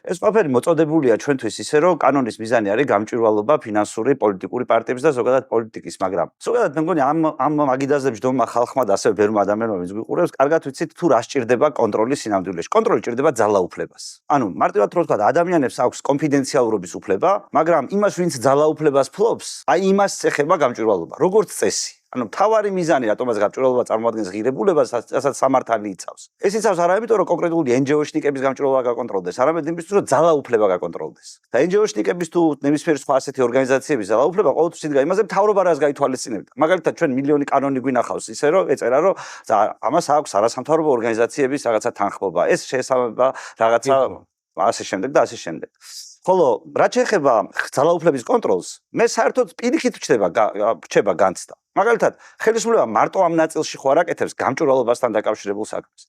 ეს ყველაფერი მოწოდებულია ჩვენთვის ისე, რომ კანონის მიზანი არის გამჭვირვალობა ფინანსური, პოლიტიკური პარტიების და ზოგადად პოლიტიკის, მაგრამ ზოგადად მე მგონი ამ მაგიდაზე ჯდომა ხალხმა და ასევე ბევრმა ადამიანმა ვინც გვიყურებს, კარგად ვიცით თუ რა სჭირდება კონტროლის სინამდვილეში. კონტროლი სჭირდება ძალაუფლებას. ანუ მარტივად რო ვთქვა, ადამიანებს აქვს კონფიდენციალურობის უფლება, მაგრამ იმას ვინც ძალაუფლებას ფლობს, აი იმას ეხება გამჭვირვალობა, როგორც წესი. ანუ თავარი მიზანი რატომაც გამჭვირვალობა წარმოადგენს ღირებულებას, რასაც სამართალი იცავს. ეს იცავს არა იმიტომ, რომ კონკრეტული NGO-შნიკების გამჭვირვალობა გაკონტროლდეს, არამედ იმისთვის, რომ ძალაუფლება გაკონტროლდეს. და NGO-შნიკების თუ ნებისმიერ სხვა ასეთი ორგანიზაციების ძალაუფლება ყოველთვის იდგა იმაზე, მთავრობა რას გაითვალისწინებდა. მაგალითად, ჩვენ მილიონი კანონი გვინახავს ისე, რომ ეწერა, რომ ამას აქვს არასამთავრობო ორგანიზაციების რაღაცა თანხმობა. ეს შეესაბამება რაღაცა ასე შემდეგ და ასე შემდეგ. ხოლო რაც შეეხება ძალაუფლების კონტროლს, მე საერთოდ პირიქით რჩება განცდა. მაგალითად, ხელისუფლება მარტო ამ ნაწილში ხო არ აკეთებს გამჭვირვალობასთან დაკავშირებულ საქმეს.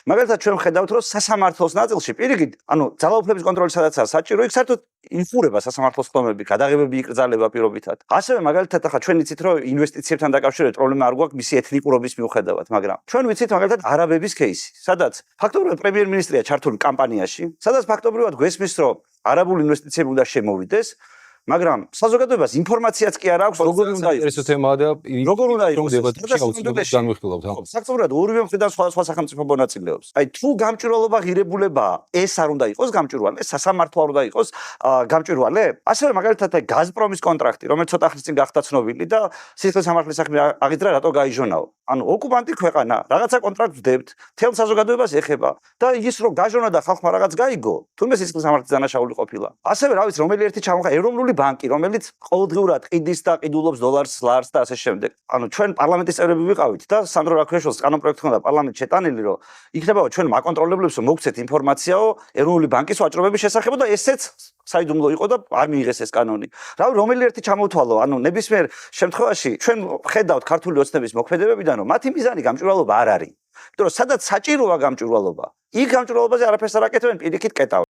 მაგალითად, ჩვენ ვხედავთ, რომ სასამართლოს ნაწილში პირიქით, ანუ ძალაუფლების კონტროლი სადაც არის საჭირო, იქ საერთოდ ინფურება სასამართლოს ხდომები, გადაღებები იკრძალება პირობითად. ასევე მაგალითად, ახლა ჩვენ ვიცით, რომ ინვესტიციებთან დაკავშირებით პრობლემა არ გვაქვს მისი ეთნიკურობის მიუხედავად, მაგრამ ჩვენ ვიცით მაგალითად არაბების кейსი, სადაც ფაქტობრივად პრემიერ-მინისტრია ჩართული კამპანიაში, სადაც ფაქტობრივად გვესმის, რომ არაბული ინვესტიციები უნდა შემოვიდეს, მაგრამ საზოგადოებას ინფორმაციაც კი არ აქვს, როგორ უნდა იყოს. ეს თემაა და როგორ უნდა იყოს დებატებში აუცილებლად განვიხილავთ. საერთოდ ორივე მხრიდან სხვა სახელმწიფო მონაწილეობს. აი თუ გამჭვირვალობა ღირებულებაა, ეს არ უნდა იყოს გამჭვირვალე, სასამართლო არ უნდა იყოს გამჭვირვალე. ასევე მაგალითად აი გაზპრომის კონტრაქტი, რომელიც ცოტა ხნის წინ გახდა ცნობილი და სისხლის სამართლის საქმე აღიძრა, რატო გაიჟონაო. ანუ ოკუპანტი ქვეყანა, რაღაცა კონტრაქტს ვდებთ, თელ საზოგადოებას ეხება და ის რომ გაჟონა და ხალხმა რაღაც გაიგო, თუნდაც სისხლის სამართლის დანაშაული ყოფილა. ასევე რა ვიცი, რომელი ერთი ჩამოხდა ეროვნული ბანკი, რომელიც ყოველდღიურად ყიდის და ყიდულობს დოლარს, ლარს და ასე შემდეგ. ანუ ჩვენ პარლამენტის წევრები ვიყავით და სანდრო რაქვიაშვილს კანონპროექტი ჰქონდა პარლამენტში შეტანილი, რომ იქნებაო ჩვენ მაკონტროლებლებს მოგცეთ ინფორმაციაო ეროვნული ბანკის ვაჭრობების შესახებ და ესეც საიდუმლო იყო და არ მიიღეს ეს კანონი. რომელი ერთი ჩამოვთვალო, ანუ ნებისმიერ შემთხვევაში ჩვენ ხედავთ ქართული ოცნების მოქმედებებიდან, რომ მათი მიზანი გამჭვირვალობა არ არის. იმიტომ რომ სადაც საჭიროა გამჭვირვალობა, იქ გამჭვირვალობაზე არაფერს არ აკეთებენ, პირიქით კეტავენ.